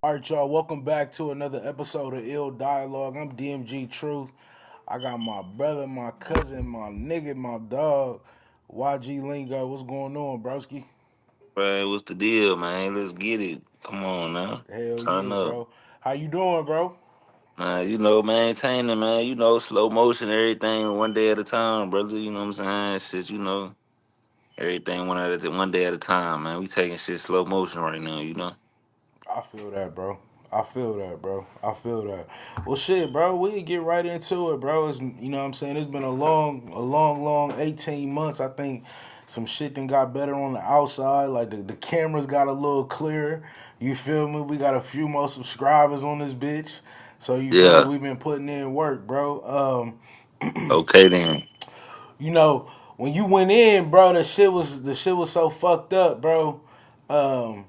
All right, y'all. Welcome back to another episode of Ill Dialogue. I'm DMG Truth. I got my brother, my cousin, my nigga, my dog, YG Lingo. What's going on, broski? Man, what's the deal, man? Let's get it. Come on now. Hell Turn yeah, up. bro. How you doing, bro? Man, maintaining, man. Slow motion, everything one day at a time, brother. You know what I'm saying? Shit, everything one day at a time, man. We taking shit slow motion right now. I feel that, bro. I feel that, bro. I feel that. Well, shit, bro. We can get right into it, bro. It's, you know what I'm saying? It's been a long 18 months. I think some shit then got better on the outside. Like the cameras got a little clearer. You feel me? We got a few more subscribers on this bitch. So you feel me? Yeah. We've been putting in work, bro. Okay then. You know, when you went in, bro, the shit was so fucked up, bro. Um,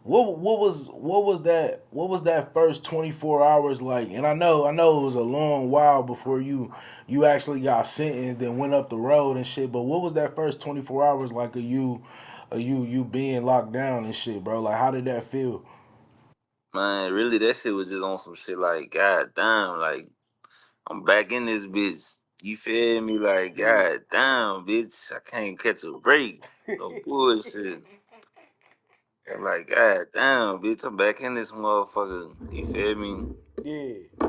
what was that first 24 hours like? And I know it was a long while before you actually got sentenced and went up the road and shit. But what was that first 24 hours like of you being locked down and shit, bro? Like how did that feel? Man, really that shit was just on some shit like, god damn, like I'm back in this bitch. You feel me? Like, god damn, bitch. I can't catch a break. No bullshit. I'm like, god damn, bitch, I'm back in this motherfucker. You feel me? Yeah.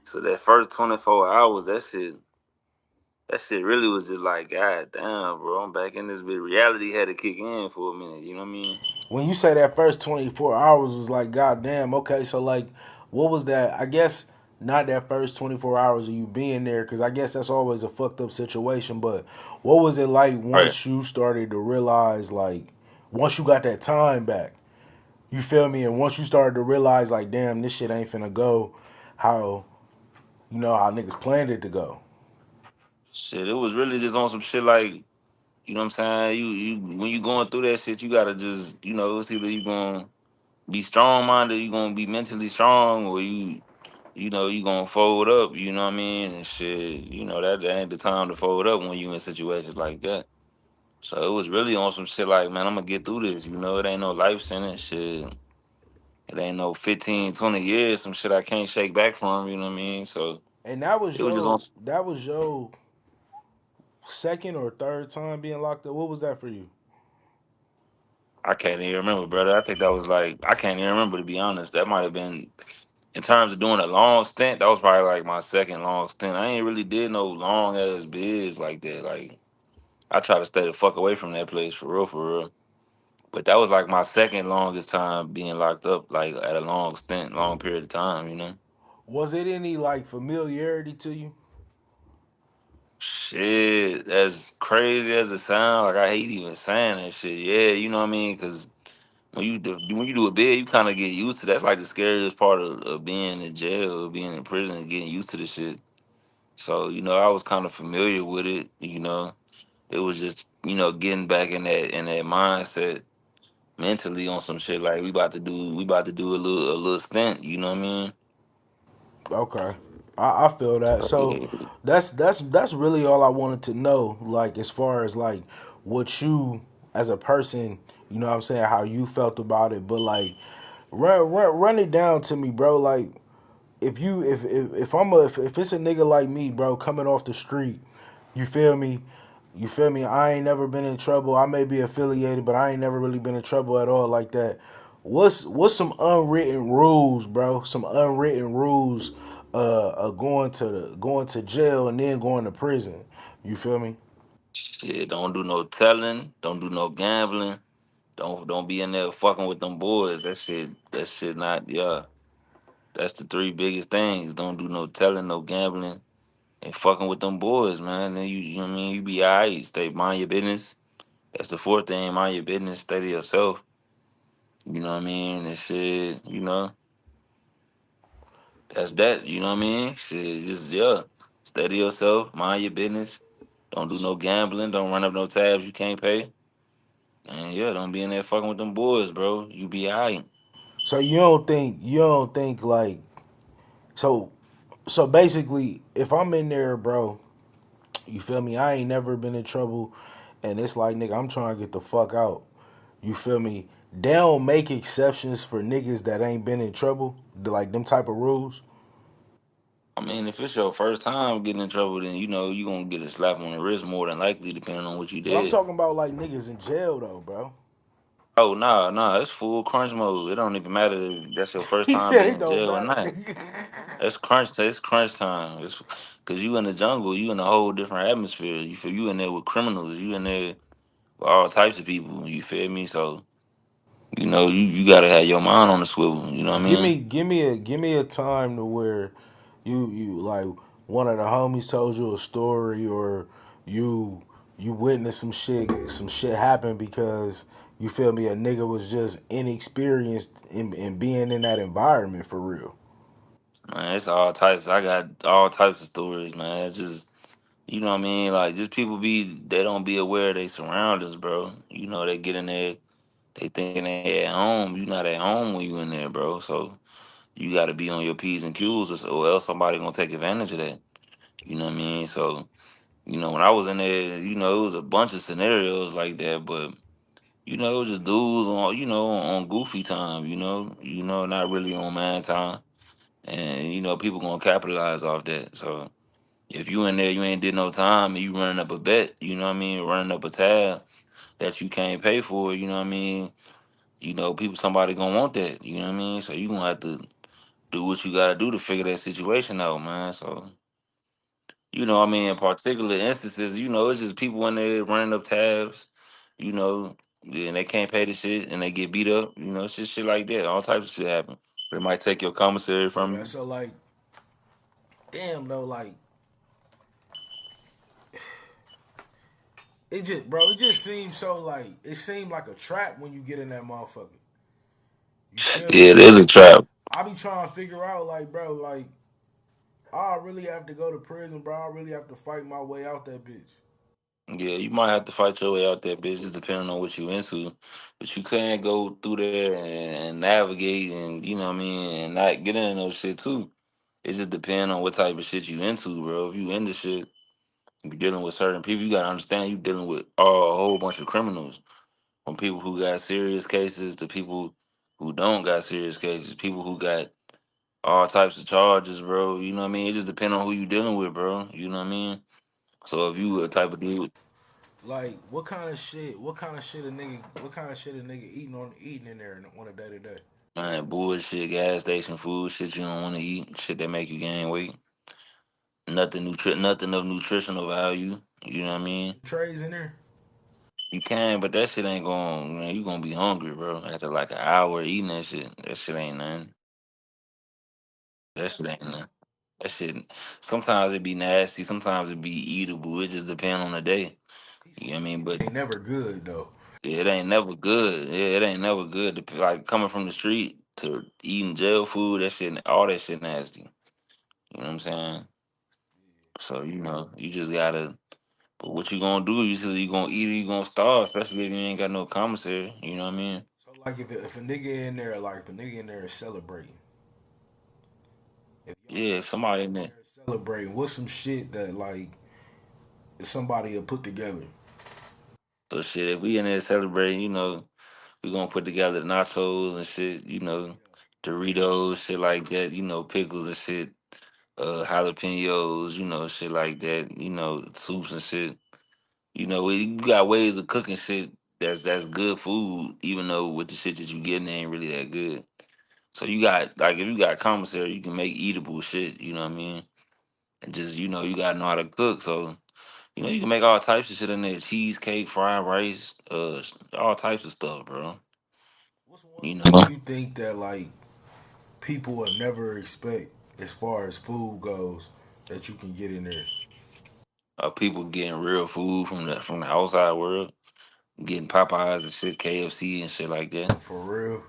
So that first 24 hours, that shit really was just like, god damn, bro, I'm back in this bit. Reality had to kick in for a minute, you know what I mean? When you say that first 24 hours was like, goddamn, okay, so like, what was that? I guess not that first 24 hours of you being there, because I guess that's always a fucked up situation, but what was it like Right. once you started to realize, like, once you got that time back, you feel me? And once you started to realize, like, damn, this shit ain't finna go how, how niggas planned it to go. Shit, it was really just on some shit like, you know what I'm saying? You when you going through that shit, you gotta just, it's either you gonna be strong minded, you gonna be mentally strong, or you gonna fold up, you know what I mean? And shit, that ain't the time to fold up when you in situations like that. So it was really on some shit like, man, I'm gonna get through this. It ain't no life sentence shit. It ain't no 15, 20 years, some shit I can't shake back from, you know what I mean? So And that was it was just on, your second or third time being locked up. What was that for you? I can't even remember, brother. I think that was like, I can't even remember, to be honest. That might have been, in terms of doing a long stint, that was probably like my second long stint. I ain't really did no long ass biz like that. Like, I try to stay the fuck away from that place for real, for real. But that was like my second longest time being locked up, like at a long stint, long period of time. Was it any like familiarity to you? Shit, as crazy as it sounds, like I hate even saying that shit. Yeah, you know what I mean? Because when you do a bid, you kind of get used to. That's like the scariest part of being in jail, or being in prison, getting used to the shit. So I was kind of familiar with it. It was just getting back in that mindset mentally on some shit like we about to do a little stint. You know what I mean? Okay, I feel that. So So yeah. that's really all I wanted to know. Like as far as like what you as a person, what I'm saying, how you felt about it. But like run it down to me, bro. Like if it's a nigga like me, bro, coming off the street, you feel me? You feel me? I ain't never been in trouble. I may be affiliated, but I ain't never really been in trouble at all like that. What's some unwritten rules, bro? Some unwritten rules of going to jail and then going to prison. You feel me? Shit, don't do no telling, don't do no gambling, don't be in there fucking with them boys. That shit not, yeah. That's the three biggest things. Don't do no telling, no gambling, and fucking with them boys, man. Then you know what I mean, you be alright. Stay mind your business. That's the fourth thing, mind your business, stay to yourself. You know what I mean? And shit, that's that, you know what I mean? Shit, just yeah. Stay to yourself, mind your business. Don't do no gambling, don't run up no tabs you can't pay. And yeah, don't be in there fucking with them boys, bro. You be alright. So you don't think like so so basically if I'm in there, bro, you feel me? I ain't never been in trouble, and it's like, nigga, I'm trying to get the fuck out. You feel me? they don't make exceptions for niggas that ain't been in trouble, like them type of rules. I mean, if it's your first time getting in trouble, then you know you gonna get a slap on the wrist more than likely, depending on what you But I'm did. talking about like niggas in jail though, bro. Oh nah, nah, it's full crunch mode. It don't even matter if that's your first He time said being it in don't jail or matter, not. nigga. That's crunch. It's crunch time. It's because you in the jungle. You in a whole different atmosphere. You feel you in there with criminals. You in there with all types of people. You feel me? So you know you gotta have your mind on the swivel. You know what I Give mean? me, give me a time to where you like one of the homies told you a story, or you you witnessed some shit happen because you feel me, a nigga was just inexperienced in being in that environment for real. Man, it's all types. I got all types of stories, man. It's just you know what I mean. Like just people they don't be aware of their surroundings, bro. You know they get in there. They thinking they at home. You not at home when you in there, bro. So you got to be on your p's and q's, or else somebody gonna take advantage of that. You know what I mean? So you know when I was in there, you know it was a bunch of scenarios like that, but you know it was just dudes on on goofy time. Not really on man time, and you know people gonna capitalize off that. So if you in there, you ain't did no time, and you running up a bet. You know what I mean? Running up a tab that you can't pay for. You know what I mean? People, somebody gonna want that. You know what I mean? So you gonna have to do what you gotta do to figure that situation out, man. So I mean, in particular instances, it's just people in there running up tabs, you know, and they can't pay the shit and they get beat up. It's just shit like that. All types of shit happen. They might take your commissary Feel from that? you. So like, damn though, like it just, bro, it just seems so like it seemed like a trap when you get in that motherfucker. You feel me? Yeah, it is a trap. I be trying to figure out like, bro, like I really have to go to prison, bro. I really have to fight my way out that bitch. Yeah, you might have to fight your way out there, bitch, just depending on what you into. But you can't go through there and navigate and what I mean and not get into no shit too. It just depends on what type of shit you into, bro. If you into shit, you dealing with certain people, you gotta understand you dealing with a whole bunch of criminals. From people who got serious cases to people who don't got serious cases, people who got all types of charges, bro. You know what I mean? It just depends on who you dealing with, bro. You know what I mean? So if you a type of dude, Like, what kind of shit? What kind of shit a nigga? What kind of shit a nigga eating in there on a day to day? man, bullshit, gas station food, shit you don't want to eat, shit that make you gain weight, nothing of nutritional value. You know what I mean? Trays in there. You can, but that shit ain't going. Man, you gonna be hungry, bro. After like an hour eating that shit ain't nothing. That shit ain't nothing. That shit. Sometimes it be nasty. Sometimes it be eatable. It just depend on the day. He You know said what I mean? But ain't never good though. it ain't never good. Yeah, it ain't never good. Like coming from the street to eating jail food, that shit, all that shit nasty. You know what I'm saying? So you just gotta. But what you gonna do? You gonna eat or you gonna starve, especially if you ain't got no commissary. You know what I mean? So like, if a nigga in there, like if a nigga in there is celebrating, if y'all Yeah, if niggas somebody in in there. there celebrating, what's some shit that like somebody will put together? So shit, if we in there celebrating, we gonna put together nachos and shit. Doritos, shit like that. Pickles and shit. Jalapenos. Shit like that. Soups and shit. We got ways of cooking shit that's good food, even though with the shit that you getting ain't really that good. So you got like if you got commissary, you can make eatable shit. You know what I mean? And just you gotta know how to cook. So you can make all types of shit in there: cheesecake, fried rice, all types of stuff, bro. What's one You thing know, you think that like people would never expect as far as food goes that you can get in there? people getting real food from the outside world, getting Popeyes and shit, KFC and shit like that. For real?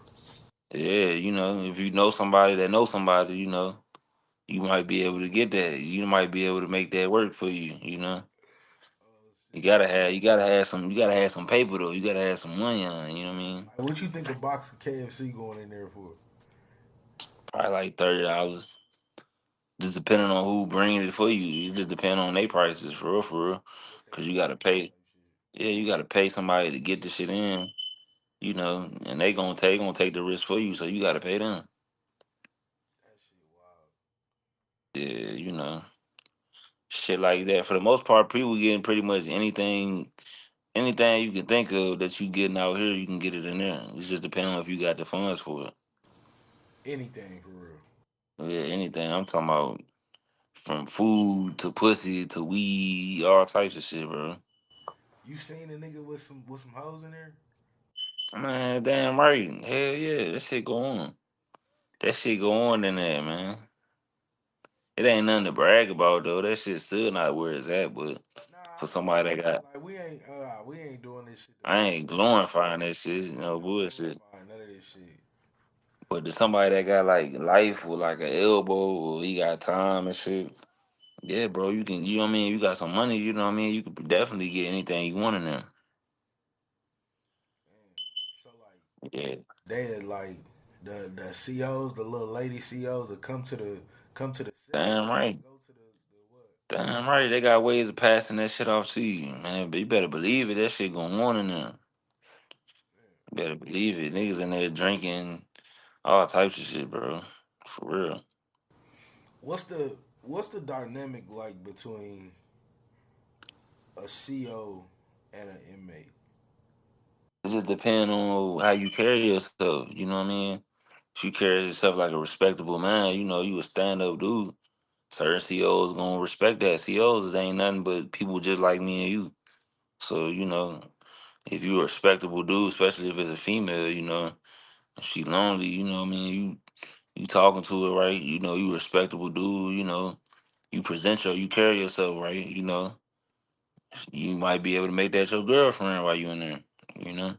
Yeah, if you know somebody that knows somebody, you might be able to get that. You might be able to make that work for you. Oh You gotta have some paper though. You gotta have some money on. You know what I mean? shit. What you think a box of KFC going in there for? Probably like $30. Just depending on who bringing it for you. It just depend on their prices for real, for real. What they Cause you want gotta type pay. shit. Yeah, you gotta pay somebody to get the shit in. and they gonna take the risk for you, so you gotta pay them. That shit wild. Yeah, shit like that. For the most part, people getting pretty much anything you can think of that you getting out here, you can get it in there. It's just depending on if you got the funds for it. Anything for real. Yeah, anything. I'm talking about from food to pussy to weed, all types of shit, bro. You seen a nigga with some hoes in there? Man, damn right. Hell yeah, that shit go on. That shit go on in there, man. It ain't nothing to brag about though. That shit still not where it's at, but Nah, for I know what somebody you're that saying. got, Like we ain't doing this shit to I brag. ain't glorifying that shit, We not bullshit. glorifying none of this shit. But to somebody that got like life with like an elbow or he got time and shit, yeah, bro, you can, you know what I mean? You got some money, you know what I mean? You could definitely get anything you want in there. Damn. So like Yeah, they had like the COs, the little lady COs that come to the set or damn do they right. go to the what? Damn right. They got ways of passing that shit off to you, man. But you better believe it. That shit going on in there. You better believe it. Niggas in there drinking all types of shit, bro. For real. What's the dynamic like between a CO and an inmate? It just depends on how you carry yourself. You know what I mean? If you carry yourself like a respectable man, you a stand up dude. Certain COs gonna respect that. COs ain't nothing but people just like me and you. So, if you a respectable dude, especially if it's a female, if she lonely, you know what I mean? You talking to her right, you respectable dude, you carry yourself right, you might be able to make that your girlfriend while you in there, you know?